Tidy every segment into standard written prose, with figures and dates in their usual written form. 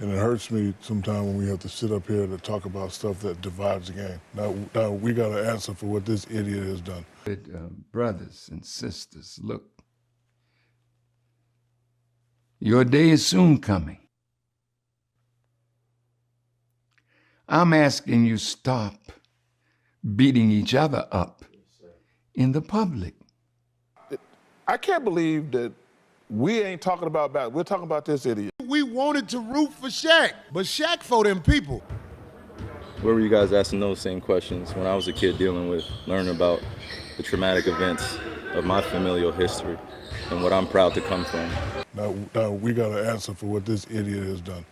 And it hurts me sometimes when we have to sit up here to talk about stuff that divides the game. Now we got to answer for what this idiot has done. Brothers and sisters, look. Your day is soon coming. I'm asking you stop beating each other up in the public. I can't believe that we ain't talking about that. We're talking about this idiot. We wanted to root for Shaq, but Shaq for them people. Where were you guys asking those same questions when I was a kid learning about the traumatic events of my familial history and what I'm proud to come from? Now we got to answer for what this idiot has done.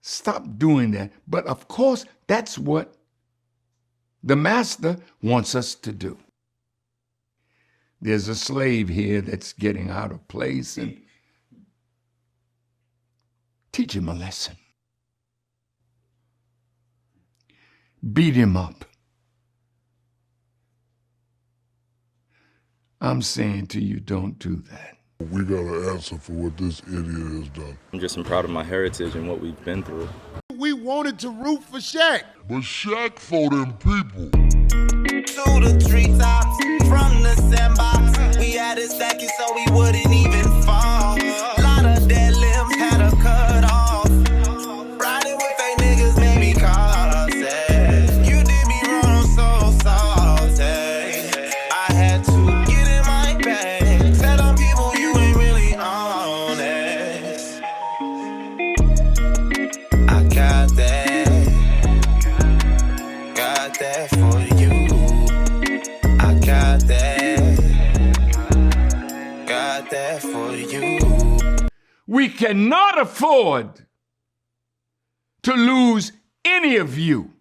Stop doing that. But of course, that's what the master wants us to do. There's a slave here that's getting out of place, and teach him a lesson. Beat him up. I'm saying to you, don't do that. We got to answer for what this idiot has done. I'm just proud of my heritage and what we've been through. We wanted to root for Shaq, but Shaq for them people. To the treetops, from the sandbox, we had it stacking so we wouldn't even fall. A lot of dead limbs had a cut off. Riding with fake niggas made me cautious. You did me wrong, so salty. I had to get in my bag. Tell them people you ain't really honest. I got that for you. Got that for you. We cannot afford to lose any of you.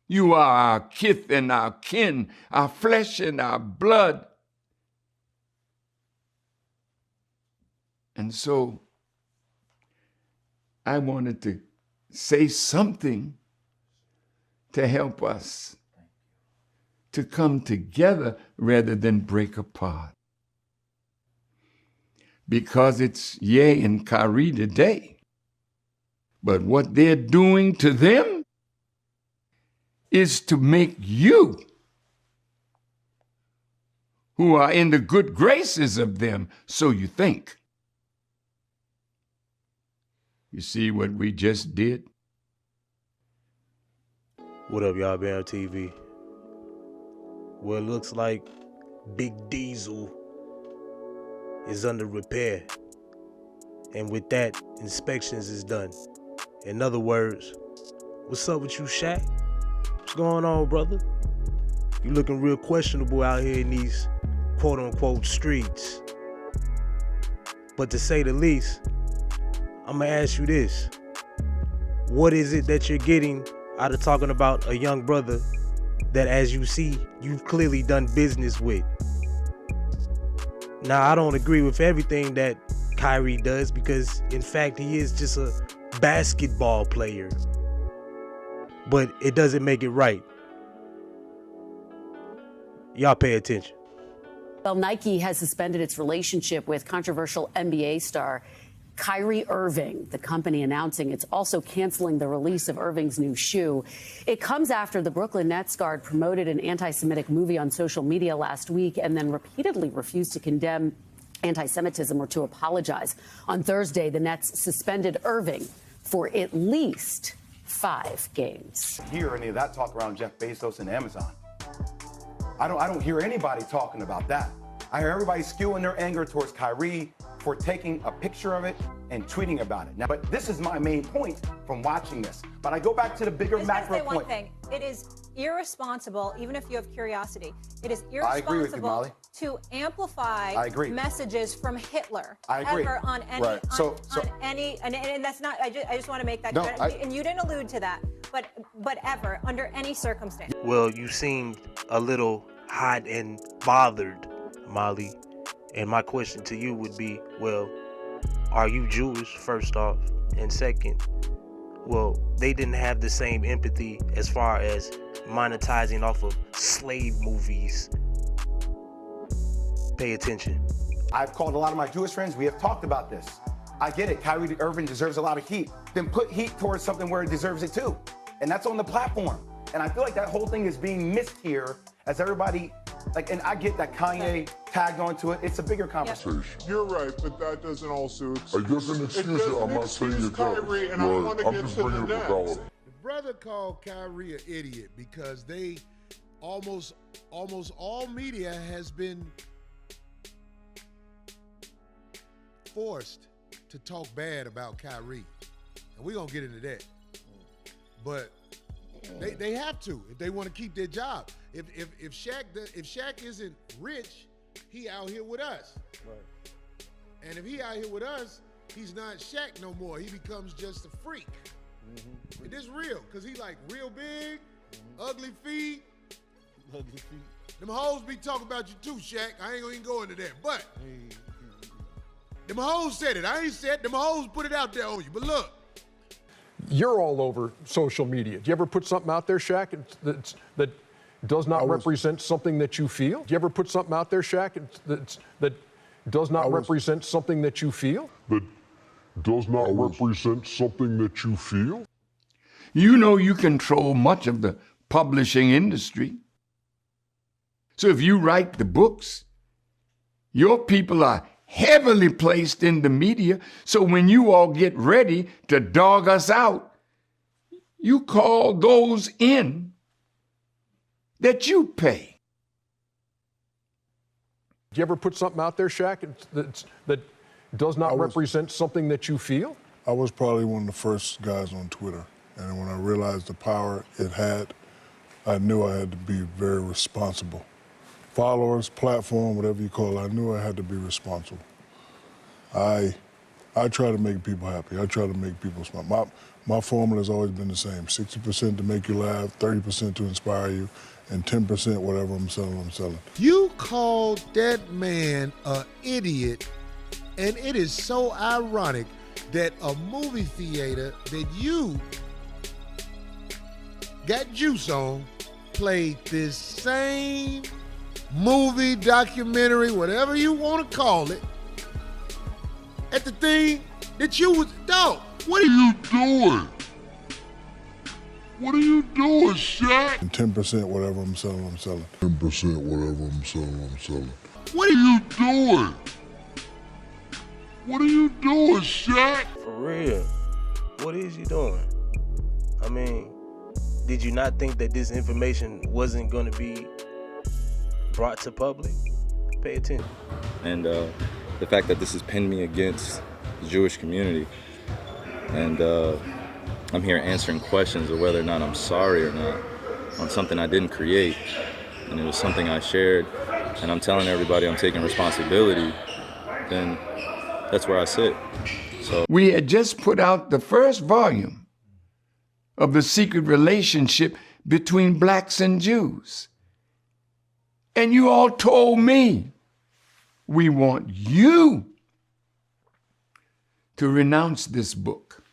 You are our kith and our kin, our flesh and our blood. And so I wanted to say something to help us to come together rather than break apart. Because it's Ye and Kyrie today. But what they're doing to them is to make you, who are in the good graces of them, so you think. You see what we just did? What up, y'all? Bam TV. Well, it looks like Big Diesel is under repair. And with that, inspections is done. In other words, what's up with you, Shaq? What's going on, brother? You looking real questionable out here in these quote-unquote streets. But to say the least, I'm gonna ask you this. What is it that you're getting out of talking about a young brother that, as you see, you've clearly done business with? Now, I don't agree with everything that Kyrie does because, in fact, he is just a basketball player. But it doesn't make it right. Y'all pay attention. Well, Nike has suspended its relationship with controversial NBA star Kyrie Irving, the company announcing it's also canceling the release of Irving's new shoe. It comes after the Brooklyn Nets guard promoted an anti-Semitic movie on social media last week and then repeatedly refused to condemn anti-Semitism or to apologize. On Thursday, the Nets suspended Irving for at least 5 games. Hear any of that talk around Jeff Bezos and Amazon? I don't hear anybody talking about that. I hear everybody skewing their anger towards Kyrie for taking a picture of it and tweeting about it. Now, but this is my main point from watching this. But I go back to the bigger macro point. One thing, it is irresponsible, even if you have curiosity, it is I agree with you, irresponsible Molly. to amplify messages from Hitler. I agree. Ever on any, right. on any, and that's not, I just want to make that clear. And you didn't allude to that, but ever, under any circumstance. Well, you seemed a little hot and bothered, Molly. And my question to you would be, well, are you Jewish, first off? And second, well, they didn't have the same empathy as far as monetizing off of slave movies. Pay attention. I've called a lot of my Jewish friends. We have talked about this. I get it. Kyrie Irving deserves a lot of heat. Then put heat towards something where it deserves it too. And that's on the platform. And I feel like that whole thing is being missed here as everybody, and I get that Kanye tagged onto it. It's a bigger conversation. You're right, but that doesn't also It doesn't excuse it. I'm not saying it does. Kyrie, and I want to get to the next. The brother called Kyrie an idiot because they almost all media has been forced to talk bad about Kyrie. And we're going to get into that. But they have to if they want to keep their job. If Shaq isn't rich, he out here with us. Right. And if he out here with us, he's not Shaq no more. He becomes just a freak. Mm-hmm. And this real, because he like real big, ugly feet. Ugly feet. Them hoes be talking about you too, Shaq. I ain't gonna even go into that. But them hoes said it. I ain't said them hoes put it out there on you. But look. You're all over social media. Do you ever put something out there, Shaq, that does not represent something that you feel? Do you ever put something out there, Shaq, that does not represent something that you feel? That does not represent something that you feel? You know you control much of the publishing industry. So if you write the books, your people are heavily placed in the media, so when you all get ready to dog us out, you call those in that you pay. Do you ever put something out there, Shaq, that does not represent something that you feel? I was probably one of the first guys on Twitter, and when I realized the power it had, I knew I had to be very responsible. Followers, platform, whatever you call it, I knew I had to be responsible. I try to make people happy. I try to make people smile. My formula has always been the same: 60% to make you laugh, 30% to inspire you, and 10% whatever I'm selling. You called that man an idiot, and it is so ironic that a movie theater that you got juice on played this same movie, documentary, whatever you want to call it, at the thing that you was, dog, what are you doing? What are you doing, Shaq? And 10% whatever I'm selling. 10% whatever I'm selling. What are you doing? What are you doing, Shaq? For real, what is you doing? I mean, did you not think that this information wasn't going to be brought to public? Pay attention. And the fact that this has pinned me against the Jewish community, and I'm here answering questions of whether or not I'm sorry or not on something I didn't create, and it was something I shared, and I'm telling everybody I'm taking responsibility, then that's where I sit. So we had just put out the first volume of the secret relationship between blacks and Jews. And you all told me, we want you to renounce this book.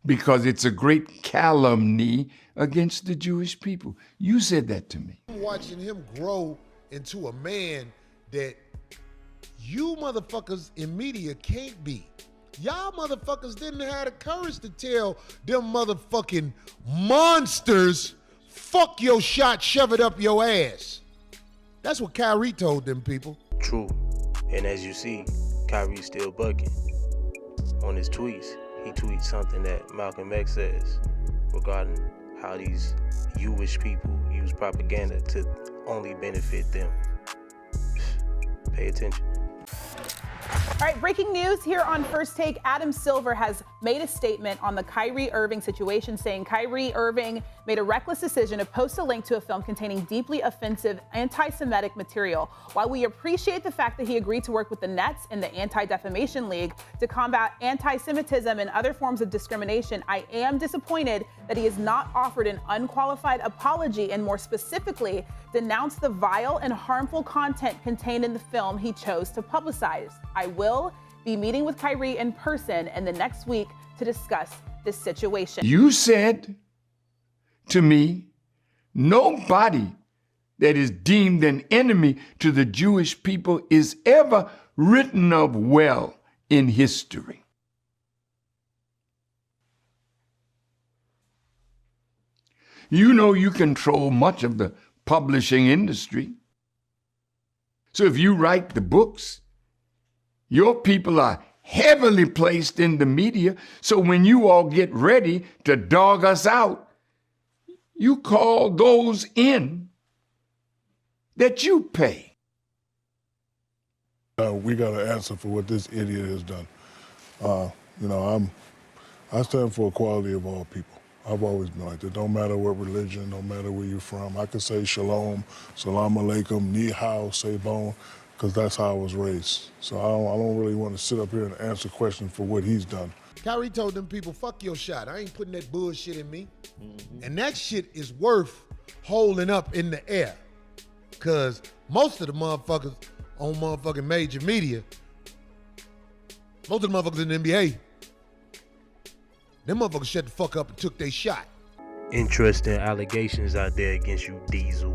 Because it's a great calumny against the Jewish people. You said that to me. I'm watching him grow into a man that you motherfuckers in media can't be. Y'all motherfuckers didn't have the courage to tell them motherfucking monsters, fuck your shot, shove it up your ass. That's what Kyrie told them people. True. And as you see, Kyrie's still bugging. On his tweets, he tweets something that Malcolm X says regarding how these Jewish people use propaganda to only benefit them. Pay attention. All right, breaking news here on First Take. Adam Silver has made a statement on the Kyrie Irving situation, saying Kyrie Irving made a reckless decision to post a link to a film containing deeply offensive anti-Semitic material. While we appreciate the fact that he agreed to work with the Nets and the Anti-Defamation League to combat anti-Semitism and other forms of discrimination, I am disappointed that he has not offered an unqualified apology and more specifically denounced the vile and harmful content contained in the film he chose to publicize. I will be meeting with Kyrie in person in the next week to discuss this situation. You said to me, nobody that is deemed an enemy to the Jewish people is ever written of well in history. You know you control much of the publishing industry. So if you write the books, your people are heavily placed in the media. So when you all get ready to dog us out, you call those in that you pay. We got to answer for what this idiot has done. I stand for equality of all people. I've always been like that. Don't matter what religion, don't matter where you're from. I can say shalom, salam alaikum, ni hao, sebon, because that's how I was raised. So I don't really want to sit up here and answer questions for what he's done. Kyrie told them people, fuck your shot. I ain't putting that bullshit in me. And that shit is worth holding up in the air. Because most of the motherfuckers on motherfucking major media, most of the motherfuckers in the NBA, them motherfuckers shut the fuck up and took their shot. Interesting allegations out there against you, Diesel.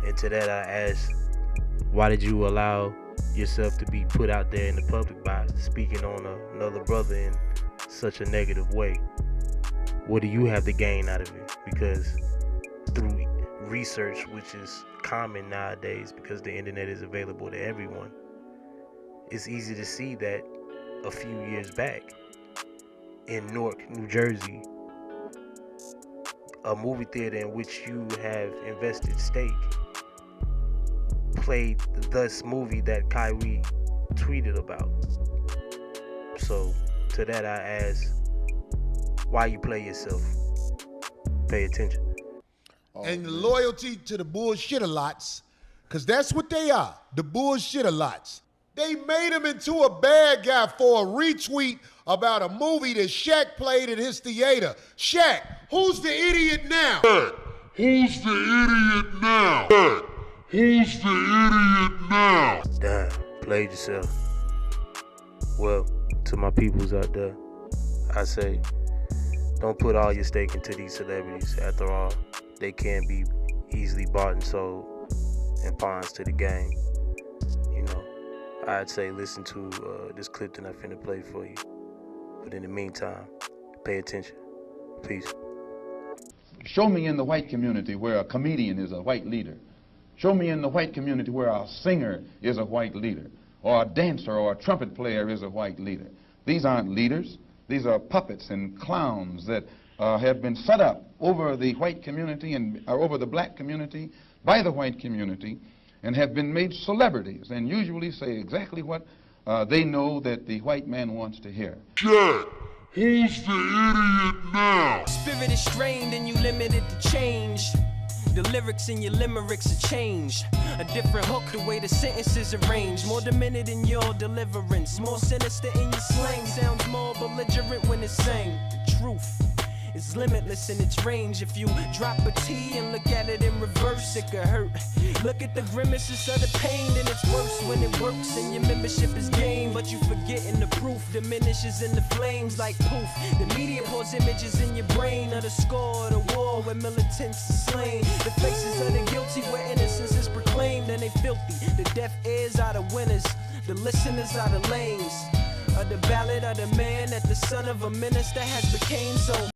And to that I ask, why did you allow yourself to be put out there in the public by speaking on another brother in such a negative way? What do you have to gain out of it? Because through research, which is common nowadays because the internet is available to everyone, it's easy to see that a few years back in Newark, New Jersey, a movie theater in which you have invested stake played this movie that Kyrie tweeted about. So to that I ask, why you play yourself? Pay attention. And the loyalty to the bullshitter lots, because that's what they are, the bullshitter lots. They made him into a bad guy for a retweet about a movie that Shaq played in his theater. Shaq, who's the idiot now? Who's the idiot now? Who's the idiot now? Damn, played yourself. Well, to my peoples out there, I say, don't put all your stake into these celebrities. After all, they can be easily bought and sold and pawns to the game. You know, I'd say listen to this clip that I'm finna play for you. But in the meantime, pay attention. Peace. Show me in the white community where a comedian is a white leader. Show me in the white community where a singer is a white leader, or a dancer or a trumpet player is a white leader. These aren't leaders. These are puppets and clowns that have been set up over the white community and over the black community by the white community and have been made celebrities and usually say exactly what they know that the white man wants to hear. Shit. Who's the idiot now? Spirit is strained and you limited to change. The lyrics in your limericks are changed. A different hook, the way the sentences arranged. More demented in your deliverance, more sinister in your slang. Sounds more belligerent when it's sang. The truth is limitless in its range. If you drop a T and look at it in reverse, it could hurt. Look at the grimaces of the pain, then it's worse when it works and your membership is gained. But you forgetting the proof diminishes in the flames like poof. The media pours images in your brain of the score of the war where militants are slain. The faces of the guilty where innocence is proclaimed and they filthy. The deaf ears are the winners, the listeners are the lames. Of the ballad of the man that the son of a minister has became so.